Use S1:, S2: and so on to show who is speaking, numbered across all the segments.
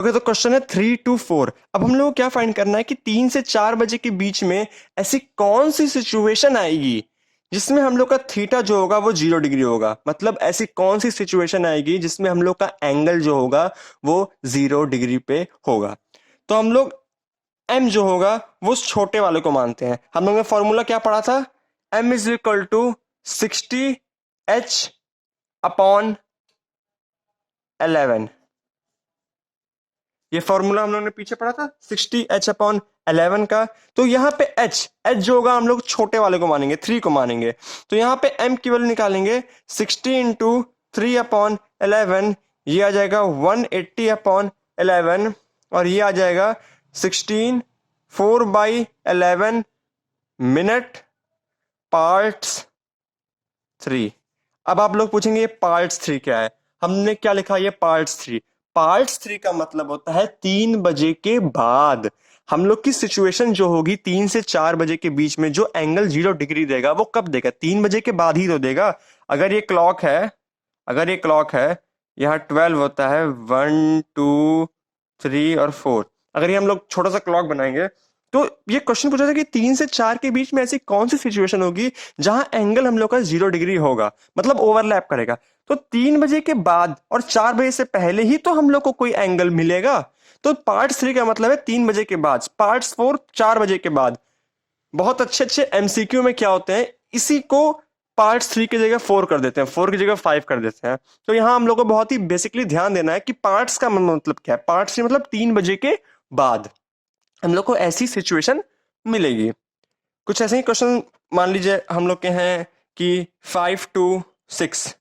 S1: Okay, तो question है 3 to 4। अब हम लोग को क्या फाइंड करना है कि 3 से 4 बजे के बीच में ऐसी कौन सी सिचुएशन आएगी जिसमें हम लोग का थीटा जो होगा वो 0 डिग्री होगा। मतलब ऐसी कौन सी सिचुएशन आएगी जिसमें हम लोग का एंगल जो होगा वो 0 डिग्री पे होगा। तो हम लोग एम जो होगा वो उस छोटे वाले को मानते हैं। हम लोग ने फॉर्मूला क्या पढ़ा था, M = 60H/11। ये फॉर्मूला हम लोग ने पीछे पढ़ा था 60H/11 का। तो यहाँ पे एच जो होगा हम लोग छोटे वाले को मानेंगे, 3 को मानेंगे। तो यहाँ पे एम की वैल्यू निकालेंगे 60 × 3/11, ये आ जाएगा 180/11 और ये आ जाएगा 16 4/11 मिनट पार्ट्स 3। अब आप लोग पूछेंगे ये पार्ट्स 3 क्या है। हमने क्या लिखा, ये पार्ट्स 3 का मतलब होता है 3 बजे के बाद। हम लोग की सिचुएशन जो होगी 3 से 4 बजे के बीच में जो एंगल 0 डिग्री देगा वो कब देगा, 3 बजे के बाद ही तो देगा। अगर ये क्लॉक है यहाँ 12 होता है 1 2 3 और 4। अगर ये हम लोग छोटा सा क्लॉक बनाएंगे तो ये क्वेश्चन पूछा था कि 3 से 4 के बीच में ऐसी कौन सी सिचुएशन होगी जहां एंगल हम लोग का 0 डिग्री होगा, मतलब ओवरलैप करेगा। तो 3 बजे के बाद और 4 बजे से पहले ही तो हम लोग को कोई एंगल मिलेगा। तो पार्ट 3 का मतलब है 3 बजे के बाद, पार्ट 4 4 बजे के बाद। बहुत अच्छे अच्छे एमसीक्यू में क्या होते हैं, इसी को पार्ट 3 की जगह 4 कर देते हैं, 4 की जगह 5 कर देते हैं। तो यहाँ हम लोग को बहुत ही बेसिकली ध्यान देना है कि पार्ट्स का मतलब क्या है। पार्ट 3 मतलब 3 बजे के बाद हम लोग को ऐसी सिचुएशन मिलेगी। कुछ ऐसे ही क्वेश्चन मान लीजिए हम लोग के हैं कि 5 to 6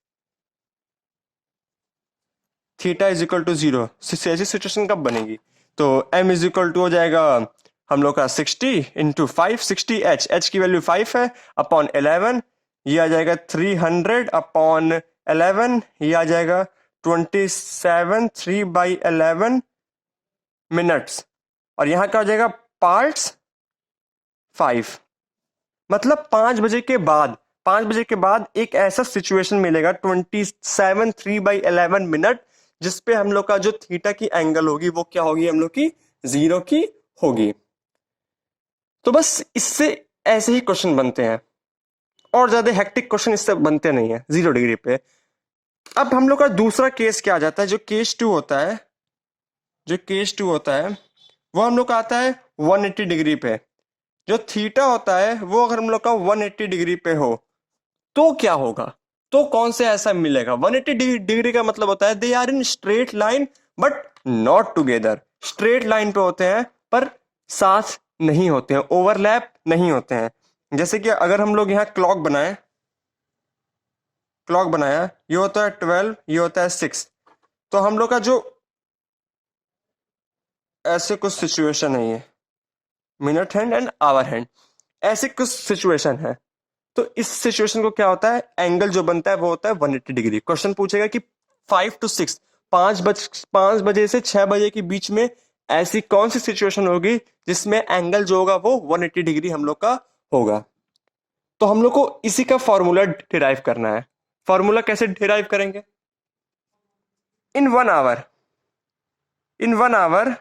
S1: थीटा = 0, ऐसी सिचुएशन कब बनेगी। तो M = हो जाएगा हम लोग का 60 × 5, 60H, H की वैल्यू 5 है, अपॉन 11, ये आ जाएगा 300/11, ये आ जाएगा 27 3/11 मिनट्स और यहाँ क्या हो जाएगा पार्ट्स 5। मतलब 5 बजे के बाद एक ऐसा सिचुएशन मिलेगा 27 3/11 मिनट जिसपे हम लोग का जो थीटा की एंगल होगी वो क्या होगी, हम लोग की 0 की होगी। तो बस इससे ऐसे ही क्वेश्चन बनते हैं और ज्यादा हेक्टिक क्वेश्चन इससे बनते नहीं है 0 डिग्री पे। अब हम लोग का दूसरा केस क्या आ जाता है, जो केस टू होता है वो हम लोग का आता है 180 डिग्री पे। जो थीटा होता है वो अगर हम लोग का 180 डिग्री पे हो तो क्या होगा, तो कौन से ऐसा मिलेगा। 180 डिग्री का मतलब होता है they are in straight line but not together. Straight line पे होते हैं पर साथ नहीं होते हैं, ओवरलैप नहीं होते हैं। जैसे कि अगर हम लोग यहाँ क्लॉक बनाया, ये होता है 12, ये होता है 6। तो हम लोग का जो ऐसे कुछ सिचुएशन है, ये minute hand and hour hand, ऐसे कुछ सिचुएशन है। तो इस सिचुएशन को क्या होता है, एंगल जो बनता है वो होता है 180 डिग्री। क्वेश्चन पूछेगा कि 5 to 6, 5 बजे से 6 बजे के बीच में ऐसी कौन सी सिचुएशन होगी जिसमें एंगल जो होगा वो 180 डिग्री हम लोग का होगा। तो हम लोग को इसी का फॉर्मूला डिराइव करना है। फॉर्मूला कैसे डिराइव करेंगे, इन वन आवर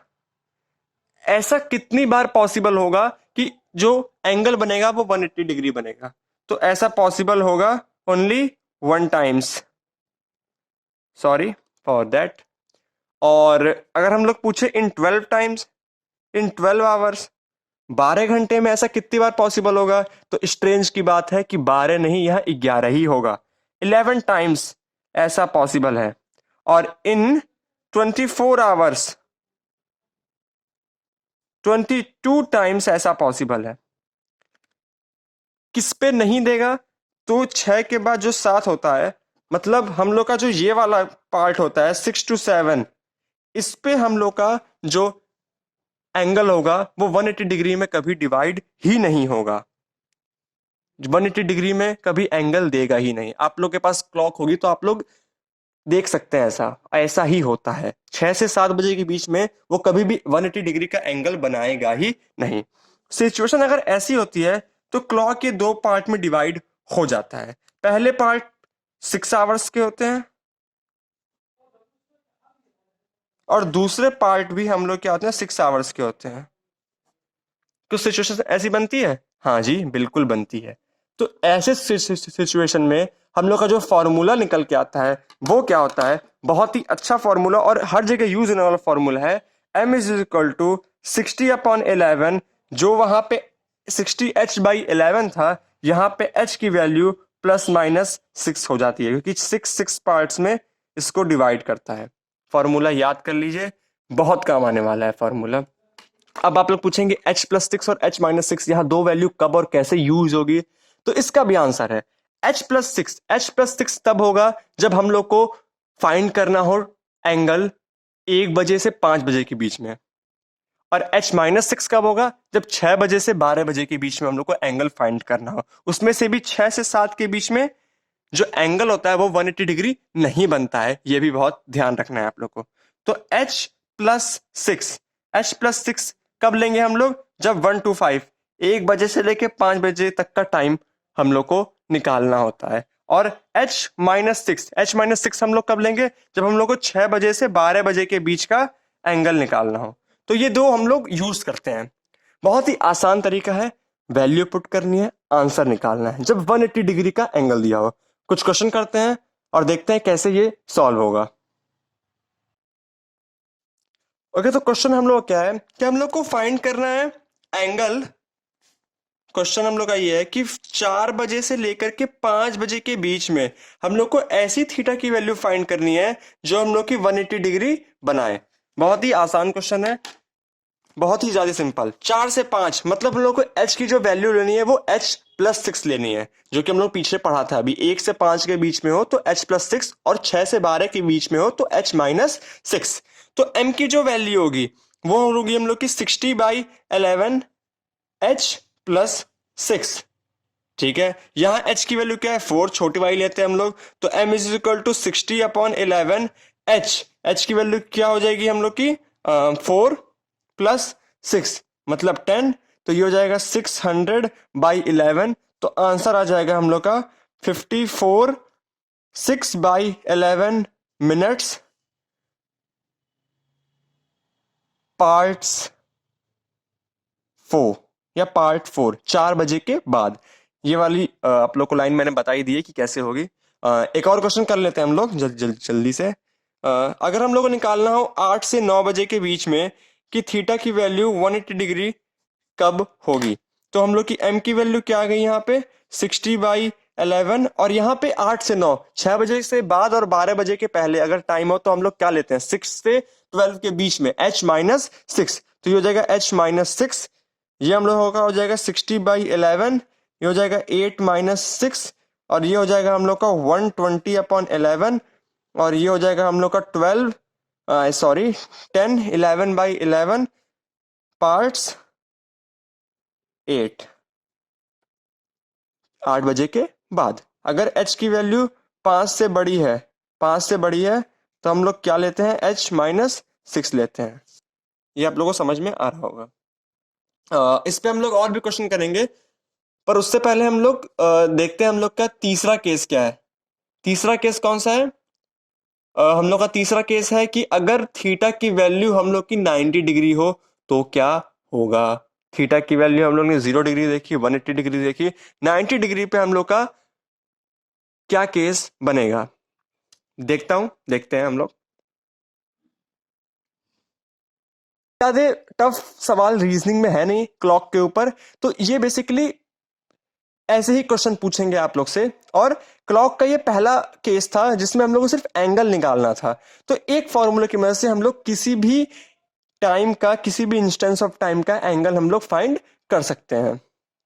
S1: ऐसा कितनी बार पॉसिबल होगा कि जो एंगल बनेगा वो 180 डिग्री बनेगा। तो ऐसा पॉसिबल होगा only 1 times, sorry for that. और अगर हम लोग पूछे इन 12 टाइम्स, इन 12 आवर्स, 12 घंटे में ऐसा कितनी बार पॉसिबल होगा। तो स्ट्रेंज की बात है कि 12 नहीं, यह 11 ही होगा। 11 टाइम्स ऐसा पॉसिबल है। और इन 24 आवर्स 22 टाइम्स ऐसा पॉसिबल है। किस पे नहीं देगा, तो 6 के बाद जो 7 होता है, मतलब हम लोग का जो ये वाला पार्ट होता है 6 to 7, इस पे हम लोग का जो एंगल होगा वो 180 डिग्री में कभी डिवाइड ही नहीं होगा। 180 डिग्री में कभी एंगल देगा ही नहीं। आप लोग के पास क्लॉक होगी तो आप लोग देख सकते हैं, ऐसा ऐसा ही होता है। 6 से 7 बजे के बीच में वो कभी भी 180 डिग्री का एंगल बनाएगा ही नहीं। सिचुएशन अगर ऐसी होती है तो क्लॉक के 2 पार्ट में डिवाइड हो जाता है। पहले पार्ट 6 आवर्स के होते हैं और दूसरे पार्ट भी हम लोग क्या होते हैं 6 आवर्स के होते हैं। कुछ सिचुएशन ऐसी बनती है, हाँ जी बिल्कुल बनती है। तो ऐसे सिचुएशन में हम लोग का जो फॉर्मूला निकल के आता है वो क्या होता है, बहुत ही अच्छा फॉर्मूला और हर जगह यूज होने वाला फॉर्मूला है, m इज इक्वल टू 60/11। जो वहां पे 60h/11 था, यहाँ पे h की वैल्यू ±6 हो जाती है, क्योंकि 6 पार्ट्स में इसको डिवाइड करता है। फॉर्मूला याद कर लीजिए, बहुत काम आने वाला है फॉर्मूला। अब आप लोग पूछेंगे h+6 और h-6 यहाँ दो वैल्यू कब और कैसे यूज होगी, तो इसका भी आंसर है h+6 तब होगा जब हम लोग को फाइंड करना हो एंगल 1 बजे से 5 बजे के बीच में, और h-6 कब होगा जब 6 बजे से 12 बजे के बीच में हम लोग को एंगल फाइंड करना हो। उसमें से भी 6 से 7 के बीच में जो एंगल होता है वो 180 डिग्री नहीं बनता है, ये भी बहुत ध्यान रखना है आप लोग को। तो h+6 कब लेंगे हम लोग, जब 1 to 5 1 बजे से लेके 5 बजे तक का टाइम हम लोग को निकालना होता है। और h-6 हम लोग कब लेंगे, जब हम लोग को 6 बजे से 12 बजे के बीच का एंगल निकालना हो। तो ये दो हम लोग यूज करते हैं। बहुत ही आसान तरीका है, वैल्यू पुट करनी है, आंसर निकालना है जब 180 डिग्री का एंगल दिया हो। कुछ क्वेश्चन करते हैं और देखते हैं कैसे ये सॉल्व होगा। ओके, तो क्वेश्चन हम लोग क्या है कि हम लोग को फाइंड करना है एंगल। क्वेश्चन हम लोग का ये है कि 4 बजे से लेकर के 5 बजे के बीच में हम लोग को ऐसी थीटा की वैल्यू फाइंड करनी है जो हम लोग की 180 डिग्री बनाए। बहुत ही आसान क्वेश्चन है, बहुत ही ज्यादा सिंपल। 4 से 5 मतलब हम लोग को h की जो वैल्यू लेनी है वो h+6 लेनी है, जो कि हम लोग पीछे पढ़ा था अभी। 1 से 5 के बीच में हो तो h+6 और 6 से 12 के बीच में हो तो h-6। तो m की जो वैल्यू होगी वो होगी हम लोग की 60/11 h+6। ठीक है, यहाँ h की वैल्यू क्या है 4, छोटी वाली लेते हैं हम लोग, तो m is equal to 60/11 h की वैल्यू क्या हो जाएगी हम लोग की 4 + 6 मतलब 10, तो ये हो जाएगा 600/11। तो आंसर आ जाएगा हम लोग का 54 6/11 मिनट्स पार्ट्स 4 या पार्ट 4, 4 बजे के बाद। ये वाली आप लोग को लाइन मैंने बताई दी है कि कैसे होगी। एक और क्वेश्चन कर लेते हैं हम लोग जल्दी से। अगर हम लोग को निकालना हो 8 से 9 बजे के बीच में कि थीटा की वैल्यू 180 डिग्री कब होगी, तो हम लोग की m की वैल्यू क्या आ गई यहाँ पे 60/11, और यहाँ पे 8 से 9 6 बजे से बाद और 12 बजे के पहले अगर टाइम हो तो हम लोग क्या लेते हैं 6 से 12 के बीच में h-6, तो ये हो जाएगा h-6। ये हम लोग का हो जाएगा 60/11, ये हो जाएगा 8-6, और ये हो जाएगा हम लोग का 120/11, और ये हो जाएगा हम लोग का 10 11/11 पार्ट्स 8 बजे के बाद। अगर h की वैल्यू 5 से बड़ी है तो हम लोग क्या लेते हैं h-6 लेते हैं। ये आप लोगों को समझ में आ रहा होगा। इस पे हम लोग और भी क्वेश्चन करेंगे, पर उससे पहले हम लोग देखते हैं हम लोग का तीसरा केस क्या है। तीसरा केस कौन सा है, हम लोग का तीसरा केस है कि अगर थीटा की वैल्यू हम लोग की 90 डिग्री हो तो क्या होगा। थीटा की वैल्यू हम लोग ने 0 डिग्री देखी, 180 डिग्री देखी, 90 डिग्री पे हम लोग का क्या केस बनेगा। देखते हैं हम लोग। ज्यादा टफ सवाल रीजनिंग में है नहीं क्लॉक के ऊपर, तो ये बेसिकली ऐसे ही क्वेश्चन पूछेंगे आप लोग से। और क्लॉक का ये पहला केस था जिसमें हम लोग को सिर्फ एंगल निकालना था। तो एक फॉर्मूले की मदद से हम लोग किसी भी टाइम का, किसी भी इंस्टेंस ऑफ टाइम का एंगल हम लोग फाइंड कर सकते हैं।